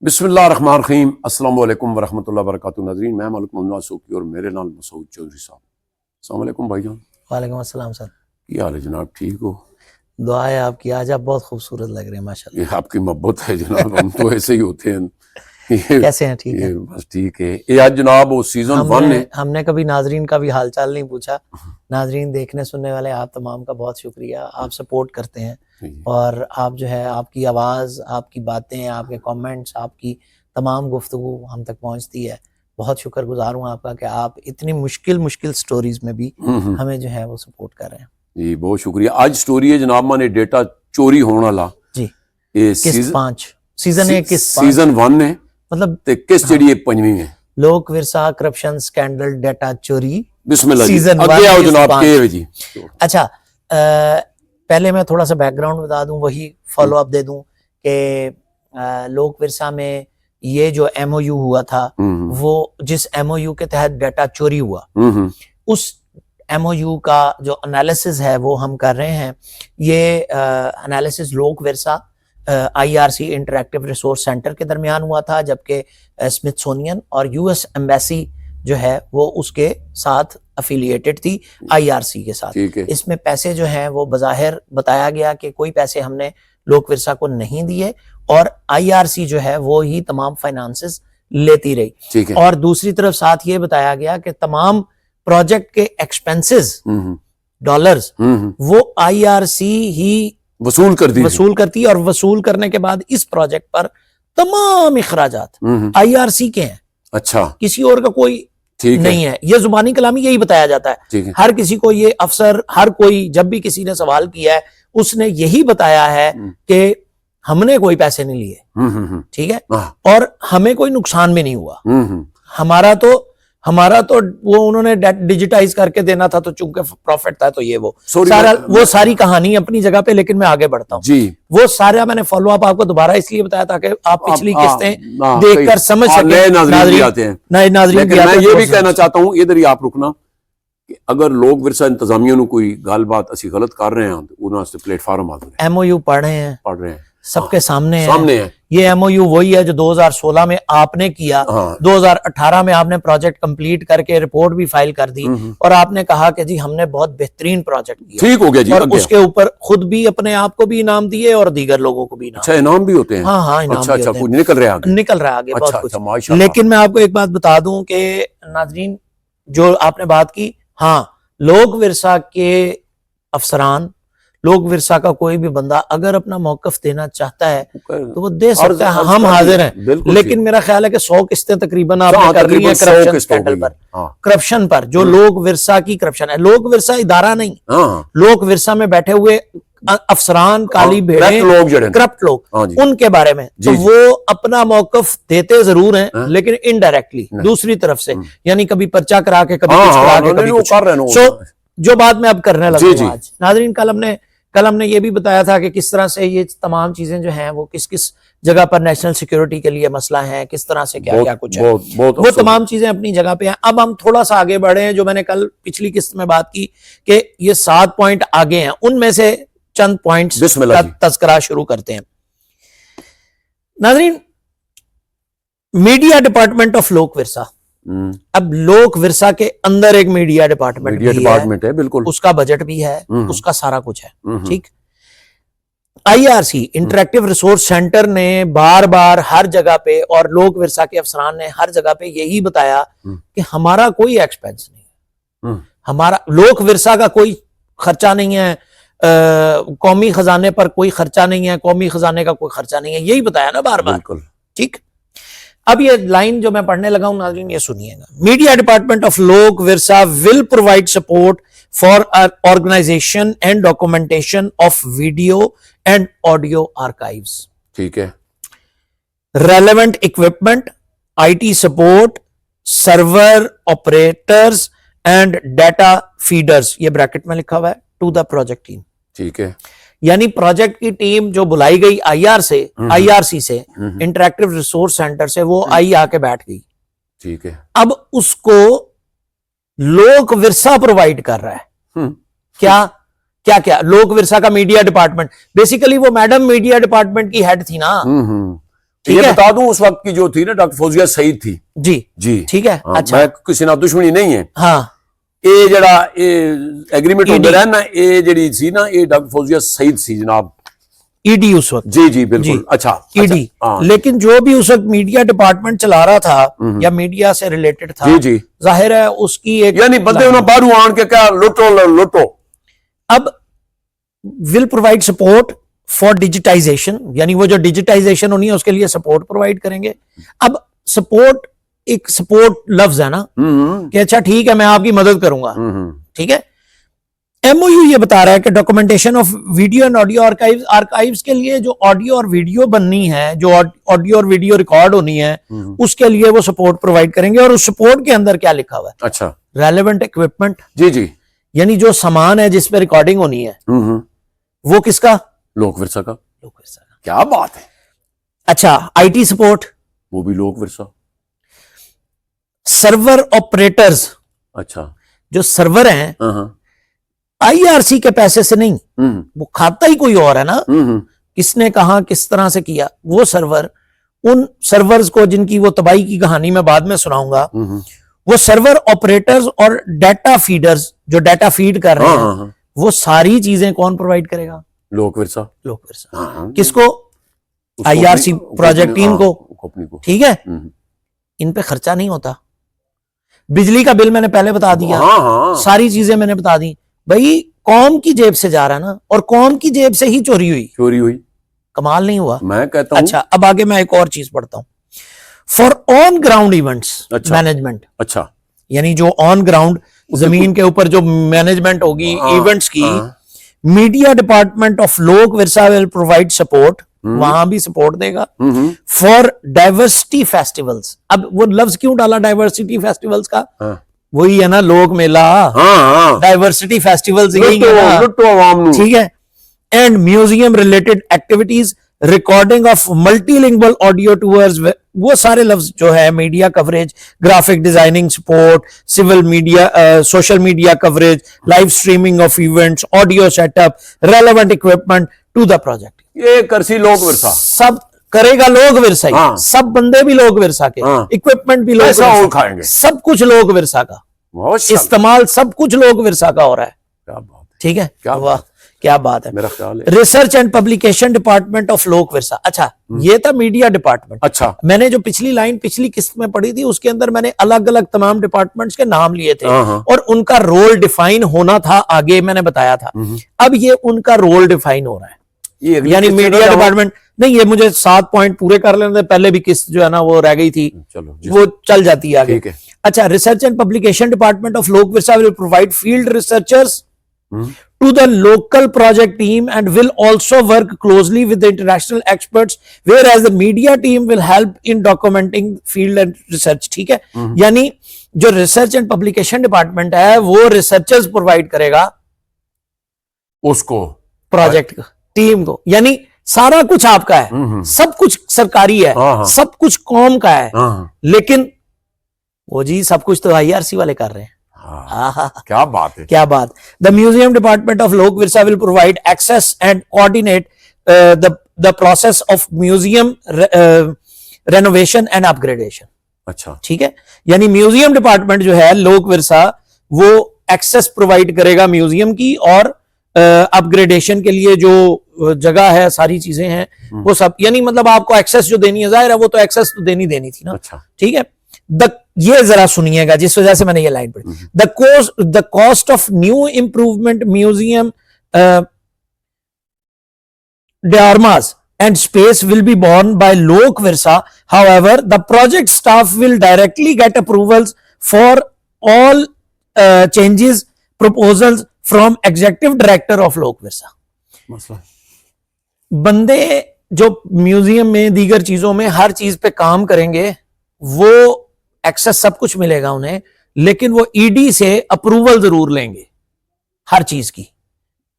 बिस्मिल्लाहिर्रहमानिर्रहीम अस्सलाम वालेकुम वरहमतुल्लाहि वबरकातुहू। नाज़रीन, मैं मलिक मोहम्मद सूकी और मेरे नाल मसूद चौधरी साहब। अस्सलाम वालेकुम भाईजान। वालेकुम अस्सलाम सर। क्या हाल है जनाब, ठीक हो? दुआ है आपकी। आज आप बहुत खूबसूरत लग रहे हैं माशाल्लाह। ये आपकी मोहब्बत है जनाब, हम तो ऐसे ही होते हैं। कैसे हैं? ठीक है। बस ठीक है। ये आज जनाब वो सीजन 1 है। हमने कभी नाजरीन का भी हालचाल नहीं पूछा। नाजरीन देखने सुनने वाले आप तमाम का बहुत शुक्रिया। आप सपोर्ट करते हैं और आप जो है आपकी आवाज़, आपकी बातें, आपके कमेंट्स, आपकी तमाम गुफ्तगू हम तक पहुंचती है। बहुत शुक्रगुजार हूँ आपका कि आप इतनी मुश्किल स्टोरीज में भी हमें जो है वो सपोर्ट कर रहे हैं। जी बहुत शुक्रिया। आज स्टोरी है जनाब माने डेटा चोरी होने वाला जी। ये सीजन 1 है, मतलब किस जड़ी पंजवीं है। लोक विरसा करप्शन स्कैंडल डेटा चोरी बिस्मिल्लाह जी। सीजन आगे आओ जनाब के है जी। अच्छा, पहले मैं थोड़ा सा बैकग्राउंड बता दूं, वही फॉलो अप दे दूं कि लोक विरसा में ये जो एमओयू हुआ था वो जिस एमओयू के तहत डाटा चोरी हुआ उस एमओयू का जो एनालिसिस है वो हम कर रहे हैं। ये analysis Lok Virsa IRC interactive resource centre के दरमियान हुआ था, जबकि स्मिथसोनियन और यूएस एम्बेसी जो है वो उसके साथ अफिलिएटेड थी आईआरसी के साथ। इसमें पैसे जो हैं वो बज़ाहिर बताया गया कि कोई पैसे हमने लोक विरसा को नहीं दिए और आईआरसी जो है वो ही तमाम फाइनेंसेस लेती रही। और दूसरी तरफ साथ ये बताया गया कि तमाम प्रोजेक्ट के एक्सपेंसेस डॉलर्स वो आईआरसी ही वसूल करती और वसूल करने के बाद इस प्रोजेक्ट पर तमाम इखराजात आईआरसी के हैं। अच्छा, किसी और का कोई नहीं है। ये जुबानी कलामी यही बताया जाता है। हर किसी को ये अफसर, हर कोई जब भी किसी ने सवाल किया है उसने यही बताया है कि हमने कोई पैसे नहीं लिए, ठीक है, और हमें कोई नुकसान भी नहीं हुआ। हमारा तो वो उन्होंने डिजिटाइज करके देना था, तो चूंकि प्रॉफिट था तो ये वो सारी कहानी अपनी जगह पे। लेकिन मैं आगे बढ़ता हूँ जी। वो सारा मैंने फॉलो अप आपको दोबारा इसलिए बताया था कि आप पिछली किस्तें देखकर समझ सके। नए नाज़रीन मैं ये भी कहना चाहता हूँ, इधर ही आप रुकना, कि अगर लोग विरसा इंतजामिया ਨੂੰ कोई गलबात असि गलत कर रहे हैं तो उन्होंने से प्लेटफॉर्म आ एमओयू पढ़ रहे हैं सबके सामने है। ये एमओयू वही है जो 2016 में आपने किया। 2018 में आपने प्रोजेक्ट कंप्लीट करके रिपोर्ट भी फाइल कर दी और आपने कहा कि जी हमने बहुत बेहतरीन प्रोजेक्ट किया। ठीक हो गया जी। और उसके ऊपर खुद भी अपने आप को भी इनाम दिए और दीगर लोगों को भी इनाम। अच्छा, इनाम भी होते हैं? हाँ, इनाम अच्छा, निकल रहा है आगे बहुत कुछ। लेकिन मैं आपको एक बात बता दूं कि नाजरीन, जो आपने बात की, हाँ, लोक विरसा के अफसरान, लोक विरसा का कोई भी बंदा अगर अपना मौकफ देना चाहता है तो वो दे सकता है, हम हाजिर हैं। लेकिन मेरा ख्याल है कि 100 किस्तें तकरीबन आपने कर ली हैं करप्शन स्कैंडल पर, करप्शन पर, जो लोक विरसा की करप्शन है। लोक विरसा इदारा नहीं, लोक विरसा में बैठे हुए अफसरान, काली भेड़ें, करप्ट लोग, उनके बारे में तो वो अपना मौकफ देते जरूर हैं लेकिन इनडायरेक्टली दूसरी तरफ से, यानी कभी पर्चा करा के, कभी कुछ करा के, कभी कुछ। जो बात मैं अब करने लगा आज, नाजरीन, कल हमने ये भी बताया था कि किस तरह से ये तमाम चीजें जो हैं वो किस किस जगह पर नेशनल सिक्योरिटी के लिए मसला है, किस तरह से क्या क्या कुछ है, वो तमाम चीजें अपनी जगह पे हैं। अब हम थोड़ा सा आगे बढ़े हैं। जो मैंने कल पिछली किस्त में बात की कि ये 7 पॉइंट आगे हैं, उनमें से चंद पॉइंट्स का तस्करा शुरू करते हैं। नाजरीन, media department of Lok Virsa, अब लोक विरसा के अंदर एक मीडिया डिपार्टमेंट है, बिल्कुल, उसका बजट भी है, उसका सारा कुछ है, ठीक। आईआरसी इंटरैक्टिव रिसोर्स सेंटर ने बार बार हर जगह पे, और लोक विरसा के अफसरान ने हर जगह पे यही बताया कि हमारा कोई एक्सपेंस नहीं है, हमारा लोक विरसा का कोई खर्चा नहीं है, कौमी खजाने पर कोई खर्चा नहीं है, कौमी खजाने का कोई खर्चा नहीं है, यही बताया ना बार बार, ठीक। अब ये लाइन जो मैं पढ़ने लगा हूं नाज़रीन, ये सुनिएगा। Media department of Lok Virsa will provide support for organisation and documentation of video and audio archives, ठीक है, relevant equipment, IT support, server operators and data feeders, ये ब्रैकेट में लिखा हुआ है, टू द प्रोजेक्ट टीम, ठीक है। यानी प्रोजेक्ट की टीम जो बुलाई गई आईआरसी से, इंटरैक्टिव रिसोर्स सेंटर से, वो आई आके बैठ गई, ठीक है। अब उसको लोक विरसा प्रोवाइड कर रहा है क्या लोक विरसा का मीडिया डिपार्टमेंट, बेसिकली वो मैडम मीडिया डिपार्टमेंट की हेड थी ना, ठीक ये है बता दूं उस वक्त की जो थी ना डॉक्टर फौजिया सईद थी जी जी। ठीक है हाँ, अच्छा मैं किसी ना दुश्मनी नहीं है। हाँ ये जड़ा ये एग्रीमेंट होंदे ED रहे ना, ये जड़ी सी ना ये डॉक्टर फौजिया सईद सी जनाब। ईडी उस वक्त जी जी बिल्कुल जी, अच्छा ईडी हाँ लेकिन जो भी उस वक्त मीडिया डिपार्टमेंट चला रहा था या मीडिया से रिलेटेड था जी जी जाहिर है उसकी एक यानी बंदे उन्हें बाहरों आन के क्या लुटो अब will provide support for digitisation, यानी वो जो डिजिटाइजेशन होनी है उसके लिए सपोर्ट प्रोवाइड करेंगे। अब सपोर्ट एक सपोर्ट लफ्ज है ना कि अच्छा ठीक है मैं आपकी मदद करूंगा, ठीक है। एमओयू ये बता रहा है कि documentation of video and audio archives के लिए जो ऑडियो और वीडियो बननी है, जो ऑडियो और वीडियो रिकॉर्ड होनी है, उसके लिए वो सपोर्ट प्रोवाइड करेंगे। और उस सपोर्ट के अंदर क्या लिखा हुआ है? अच्छा रेलेवेंट इक्विपमेंट, जी जी यानी जो सामान है जिस पे रिकॉर्डिंग होनी है वो किसका? लोक विरसा का। लोक विरसा का। क्या बात है। अच्छा आईटी सपोर्ट, वो भी लोक विरसा। सर्वर ऑपरेटर्स, अच्छा जो सर्वर हैं हाँ आईआरसी के पैसे से नहीं, वो खाता ही कोई और है ना, किसने कहा किस तरह से किया, वो सर्वर, उन सर्वर्स को जिनकी वो तबाही की कहानी मैं बाद में सुनाऊंगा, वो सर्वर ऑपरेटर्स और डाटा फीडर्स जो डाटा फीड कर रहे हैं, वो सारी चीजें कौन प्रोवाइड करेगा? लोक विरसा। लोक विरसा। किसको? आईआरसी प्रोजेक्ट टीम को, ठीक है। इन पे खर्चा नहीं होता। बिजली का बिल मैंने पहले बता दिया, सारी चीजें मैंने बता दी। भाई कौम की जेब से जा रहा है ना, और कौम की जेब से ही चोरी हुई। कमाल नहीं हुआ? मैं कहता हूं। अच्छा अब आगे मैं एक और चीज पढ़ता हूं। For on ground events management, अच्छा यानी जो ऑन ग्राउंड जमीन के ऊपर जो मैनेजमेंट होगी इवेंट्स की, media department of Lok Virsa will provide support, वहां भी सपोर्ट देगा। फॉर डाइवर्सिटी फेस्टिवल्स, अब वो लफ्ज क्यों डाला डाइवर्सिटी फेस्टिवल्स का? वही है ना लोक मेला, डाइवर्सिटी फेस्टिवल्स यही है ना, ठीक है। And museum related activities, recording of multilingual audio tours, वो सारे लफ्ज जो है, media coverage, graphic designing support, civil media, social media coverage, live streaming of events, audio setup, relevant equipment to the project, ये करसी लोक विरसा सब करेगा लोक विरसा ही। सब बंदे भी लोक विरसा के, इक्विपमेंट भी लोक विरसा खाएंगे, सब कुछ लोक विरसा का इस्तेमाल, सब कुछ लोक विरसा का हो रहा है। क्या बात, ठीक है, क्या वाह क्या बात है। मेरा ख्याल है research and publication department of Lok Virsa. अच्छा ये था मीडिया डिपार्टमेंट। अच्छा मैंने जो पिछली लाइन पिछली किस्त में पढ़ी थी उसके अंदर मैंने अलग अलग तमाम डिपार्टमेंट्स के नाम लिए थे और उनका रोल डिफाइन होना था, आगे मैंने बताया था। अब ये उनका रोल डिफाइन हो रहा है, यानी मीडिया डिपार्टमेंट नहीं, ये मुझे 7 पॉइंट पूरे कर लेने, पहले भी किस्त जो है ना वो रह गई थी, चलो वो चल जाती है आगे। अच्छा research and publication department of Lok Virsa will provide field researchers to the local project team and will also work closely with the international experts, whereas the media team will help in documenting field and research, ठीक है। यानी जो research and publication department है वो researchers provide करेगा उसको, project team को, यानी सारा कुछ आपका है, सब कुछ सरकारी है, सब कुछ कौम का है, लेकिन वो जी सब कुछ तो आईआरसी वाले कर रहे हैं। क्या बात है, क्या बात। The museum department of Lok Virsa will provide access and coordinate the process of museum renovation and upgradation. अच्छा ठीक है, यानी म्यूजियम डिपार्टमेंट जो है लोक विरसा वो एक्सेस प्रोवाइड करेगा म्यूजियम की, और अपग्रेडेशन के लिए जो जगह है, सारी चीजें हैं वो सब, यानी मतलब आपको एक्सेस जो देनी है, जाहिर है वो तो एक्सेस तो देनी थी ना। अच्छा ठीक है। ये जरा सुनिएगा जिस वजह से मैंने ये लाइन पढ़ी। The cost of new improvement museum dioramas and space will be borne by Lok Virsa. However, the project staff will directly get approvals for all changes, proposals from executive director of Lok Virsa. बंदे जो museum में दीगर चीजों में हर चीज पे काम करेंगे वो एक्सेस सब कुछ मिलेगा उन्हें, लेकिन वो ईडी से अप्रूवल जरूर लेंगे हर चीज की।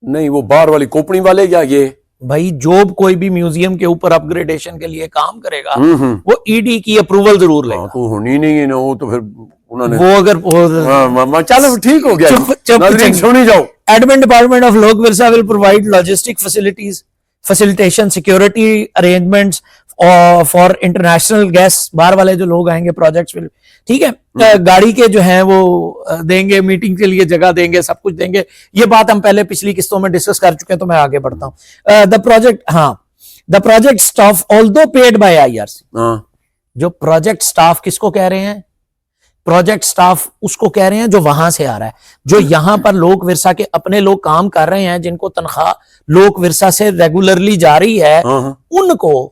नहीं वो बाहर वाली कंपनी वाले, या ये भाई जो कोई भी म्यूजियम के ऊपर अपग्रेडेशन के लिए काम करेगा वो ईडी की अप्रूवल जरूर लेगा। तो होनी नहीं है ना, वो तो फिर उन्होंने वो अगर चलो ठीक हो गया, सुनी जाओ। Admin department of Lok Virsa will provide logistic facilities, facilitation, security arrangements for international guest, बाहर वाले जो लोग आएंगे प्रोजेक्ट्स में, ठीक है, गाड़ी के जो हैं वो देंगे, मीटिंग के लिए जगह देंगे, सब कुछ देंगे। ये बात हम पहले पिछली किस्तों में डिस्कस कर चुके हैं, तो मैं आगे बढ़ता हूं। The project staff although paid by IRC. जो प्रोजेक्ट स्टाफ किसको कह रहे हैं? प्रोजेक्ट स्टाफ उसको कह रहे हैं जो वहां से आ रहा है, जो यहां पर लोक विरसा के अपने लोग काम कर रहे हैं, जिनको तनख्वाह लोक विरसा से रेगुलरली जा रही है, उनको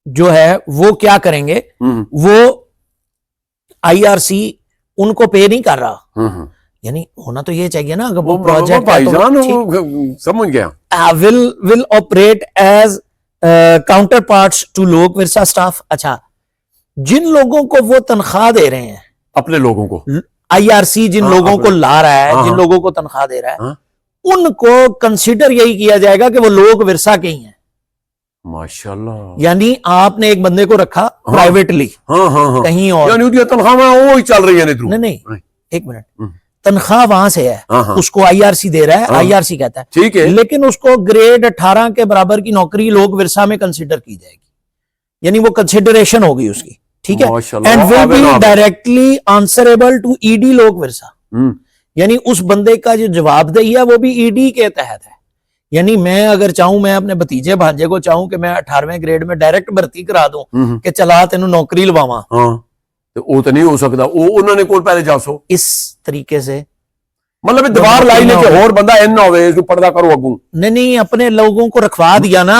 जो है वो क्या करेंगे, वो आईआरसी उनको पे नहीं कर रहा। यानी होना तो ये चाहिए ना, अगर वो प्रोजेक्ट समझ गया, will operate as counterparts to Lok Virsa staff. अच्छा, जिन लोगों को वो तनख्वाह दे रहे हैं, अपने लोगों को आईआरसी जिन लोगों को ला रहा है, जिन लोगों को तनख्वाह दे रहा है, उनको कंसीडर यही किया जाएगा कि वो लोक विरसा के ही हैं। माशाल्लाह। यानी आपने एक बंदे को रखा प्राइवेटली कहीं और, यानी तनख्वाह वो ही चल रही है। नहीं, एक मिनट, तनख्वाह वहां से है, उसको आईआरसी दे रहा है, आईआरसी कहता है ठीक है, लेकिन उसको ग्रेड 18 के बराबर की नौकरी लोक विरसा में कंसीडर की जाएगी, यानी वो कंसिडरेशन होगी उसकी, ठीक है। And will be directly answerable to ED Lok Virsa. यानी उस बंदे का जो जवाबदेही है वो भी ईडी के तहत है। यानी मैं अगर चाहूं, मैं अपने भतीजे भांजे को चाहूं कि मैं 18वें ग्रेड में डायरेक्ट भर्ती करा दूं कि चला तेनू नौकरी लवावां, तो वो तो नहीं हो सकता। वो उन्होंने कोल पहले जासो इस तरीके से, मतलब दीवार लाई ने कि और बंदा इन ना होवे जो पर्दा करो अगू। नहीं, अपने लोगों को रखवा दिया ना,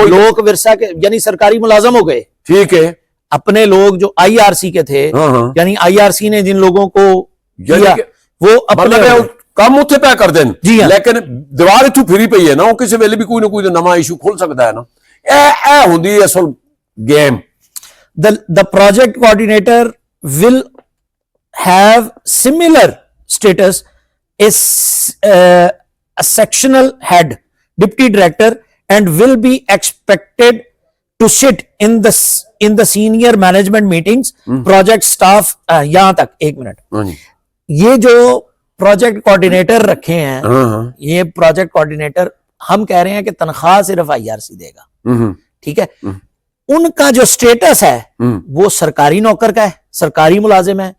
लोक विरसा के, यानी सरकारी मुलाजम हो गए, ठीक है। अपने लोग जो आईआरसी के थे, यानी आईआरसी ने जिन लोगों को दिया, वो अपने काम उत्थे पे कर देन, लेकिन दीवार इथू फिरी पई है ना, वो किसी वेले भी कोई ना कोई नवा इशू खोल सकता है ना। ए हुंदी असल game. The project coordinator will have similar status as a sectional head, deputy director, and will be expected to sit in the senior management meetings, project staff। यहां तक एक मिनट, ये जो प्रोजेक्ट कोऑर्डिनेटर रखे हैं, ये प्रोजेक्ट कोऑर्डिनेटर हम कह रहे हैं कि तनख्वाह सिर्फ आईआरसी देगा, ठीक है। उनका जो स्टेटस है वो सरकारी नौकर का है, सरकारी मुलाजिम है,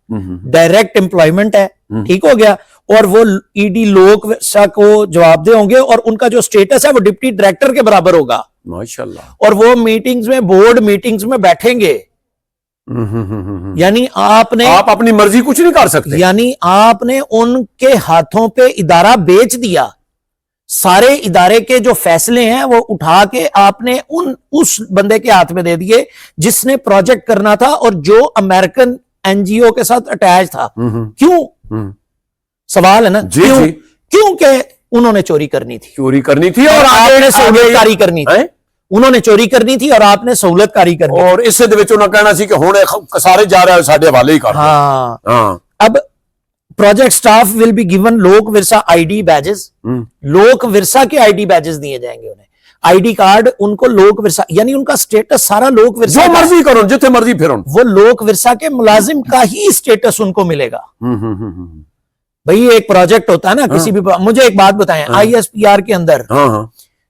डायरेक्ट एम्प्लॉयमेंट है, ठीक हो गया। और वो ईडी लोक विरसा को जवाबदेह होंगे, और उनका जो स्टेटस है वो डिप्टी डायरेक्टर के बराबर होगा, माशाल्लाह। और वो मीटिंग्स में, बोर्ड मीटिंग्स में बैठेंगे। यानी आप अपनी मर्जी कुछ नहीं कर सकते, यानी आपने उनके हाथों पे इदारा बेच दिया। सारे इदारे के जो फैसले हैं वो उठा के आपने उस बंदे के हाथ में दे दिए जिसने प्रोजेक्ट करना था और जो अमेरिकन एनजीओ के साथ अटैच था। क्यों? सवाल है ना, क्योंकि उन्होंने चोरी करनी थी और आपने सहूलतकारी करनी थी। उन्होंने चोरी करनी थी और आपने सहूलतकारी करनी, और इससे दे विच उन्होंने कहना सी कि हुण सारे जा रहे साडे हवाले ही कर। अब project staff will be given लोक विरसा आईडी बैजेस। लोक विरसा के आईडी बैजेस दिए जाएंगे उन्हें, आईडी कार्ड उनको लोक विरसा, यानी उनका स्टेटस सारा लोक विरसा, जो मर्जी करो, जिथे मर्जी फिरो, वो लोक विरसा के मुलाजिम का ही स्टेटस उनको मिलेगा। भाई एक प्रोजेक्ट होता है ना किसी भी, मुझे एक बात बताएं, आईएसपीआर के अंदर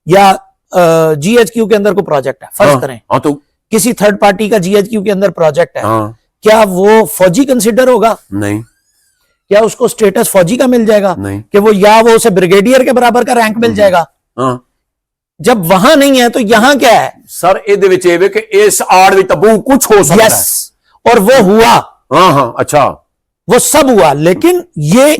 या जीएचक्यू के अंदर कोई प्रोजेक्ट है, फर्ज करें तो किसी थर्ड पार्टी का जीएचक्यू के अंदर प्रोजेक्ट है, क्या वो फौजी कंसिडर होगा? नहीं। क्या उसको स्टेटस फौजी का मिल जाएगा? नहीं। कि वो उसे ब्रिगेडियर के बराबर का रैंक मिल जाएगा? जब वहां नहीं है तो यहां क्या है सर? ਇਹਦੇ ਵਿੱਚ ਇਹ ਵੇ ਕਿ ਇਸ ਆੜ ਵਿੱਚ ਤਬੂ कुछ हो सकता है, और वो हुआ। अच्छा, वो सब हुआ, लेकिन ये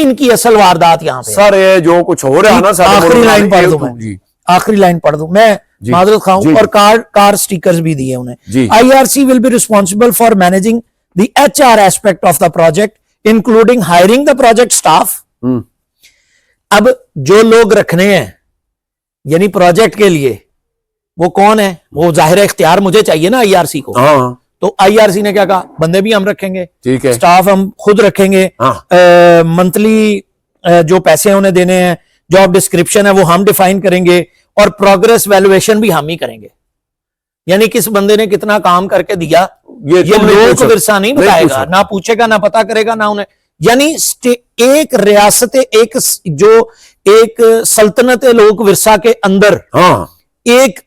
इनकी असल वारदात यहाँ पे। सर ये जो कुछ हो रहा है ना, आखिरी लाइन पढ़ दूं मैं, आखिरी लाइन पढ़ दूं मैं, माजरत खाऊं। और कार स्टिकर्स भी दिए उन्हें। IRC will be responsible for managing the HR aspect of the project including hiring the project staff. अब जो लोग रखने हैं यानी प्रोजेक्ट के लिए, वो कौन है? वो जाहिर इख्तियार मुझे चाहिए ना आईआरसी को। तो आईआरसी ने क्या कहा, बंदे भी हम रखेंगे, ठीक है, स्टाफ हम खुद रखेंगे, मंथली जो पैसे उन्हें देने हैं, जॉब डिस्क्रिप्शन है वो हम डिफाइन करेंगे, और प्रोग्रेस वैल्यूएशन भी हम ही करेंगे। यानी किस बंदे ने कितना काम करके दिया ये लोक विरसा नहीं बताएगा, ना पूछेगा, ना पता करेगा, ना उन्हें। यानी एक रियासत, एक सल्तनत लोक विरसा के अंदर एक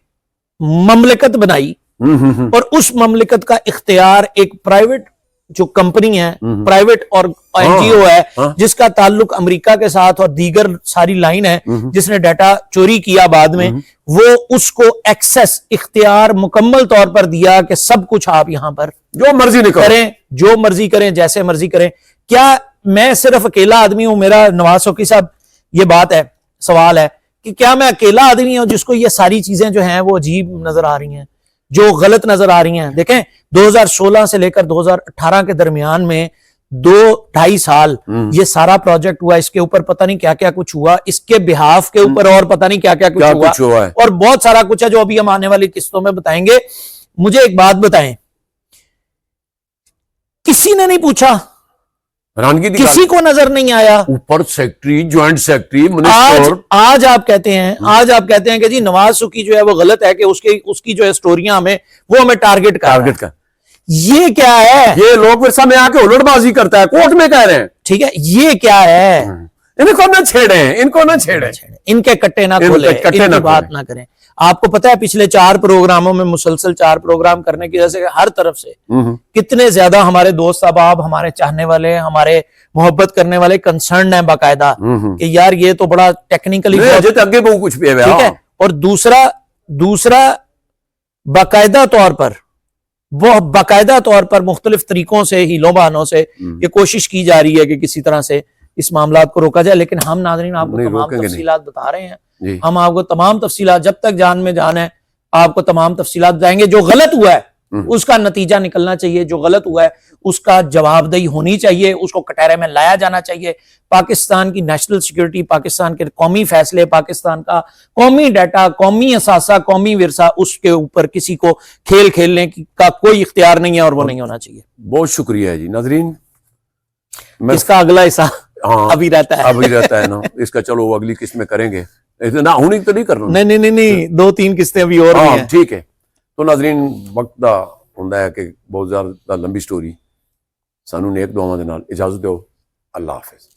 ममलिकत बनाई और उस ममलिकत का इख्तियार एक प्राइवेट जो कंपनी है, प्राइवेट और एनजीओ है जिसका ताल्लुक अमेरिका के साथ और दीगर सारी लाइन है, जिसने डाटा चोरी किया बाद में, वो उसको एक्सेस इख्तियार मुकम्मल तौर पर दिया कि सब कुछ आप यहां पर जो मर्जी करें, जो मर्जी करें, जैसे मर्जी करें। क्या मैं सिर्फ अकेला आदमी हूं? मेरा नवाज शौकी साहब ये बात है, सवाल है कि क्या मैं अकेला आदमी हूं जिसको ये सारी चीजें जो हैं वो अजीब नजर आ रही हैं, जो गलत नजर आ रही हैं? देखें 2016 से लेकर 2018 के दरमियान में 2-2.5 साल ये सारा प्रोजेक्ट हुआ, इसके ऊपर पता नहीं क्या क्या कुछ हुआ, इसके बिहाफ के ऊपर और पता नहीं क्या क्या कुछ हुआ है। और बहुत सारा कुछ है जो अभी हम आने वाली किस्तों में बताएंगे। मुझे एक बात बताएं, किसी ने नहीं पूछा, किसी को नजर नहीं आया, ऊपर सेक्रेटरी, ज्वाइंट सेक्रेटरी, मिनिस्टर, आज आप कहते हैं कि जी नवाज शौकी जो है वो गलत है कि उसकी जो है स्टोरियां हमें वो हमें टारगेट कर। ये क्या है? ये लोग विरसा में आके उलटबाजी करता है, कोर्ट में कह रहे हैं। ठीक है, ये क्या है? इनको ना छेड़े, इनको ना छेड़े, इनके कट्टे ना खोले, इनकी बात ना करें। आपको पता है पिछले 4 प्रोग्रामों में, मुसलसल 4 प्रोग्राम करने की वजह से हर तरफ से कितने ज्यादा हमारे दोस्त अहबाब, हमारे चाहने वाले, हमारे मोहब्बत करने वाले कंसर्न है बाकायदा कि यार ये तो बड़ा टेक्निकली आगे बहुत कुछ भी है। ठीक है। और दूसरा बाकायदा तौर पर मुख्तलिफ तरीकों से, हीलों बहानों से ये कोशिश की जा रही है कि किसी तरह से इस मामलात को रोका जाए। लेकिन हम नाज़रीन आपको तमाम तफसीलात बता रहे हैं, हम आपको तमाम तफसीलात, जब तक जान में जान है आपको तमाम तफसीलात बताएंगे। जो गलत हुआ है उसका नतीजा निकलना चाहिए, जो गलत हुआ है उसका जवाबदेही होनी चाहिए, उसको कटहरे में लाया जाना चाहिए। पाकिस्तान की नेशनल सिक्योरिटी, पाकिस्तान के कौमी फैसले, पाकिस्तान का कौमी डाटा, कौमी असासा, कौमी विरसा, उसके ऊपर किसी को खेल खेलने का कोई इख्तियार नहीं है और वो नहीं होना चाहिए। बहुत शुक्रिया जी नाजरीन। इसका अगला हिस्सा अभी रहता है ना, इसका चलो अगली किस्त में करेंगे, ना होनी तो नहीं करना। नहीं 2-3 किस्तें अभी और भी हैं। ठीक है। तो नाजरीन वक्त दा हुंदा है कि बहुत ज्यादा लंबी स्टोरी, सानू नेक दुआवां दे नाल इजाजत दो। अल्लाह हाफिज।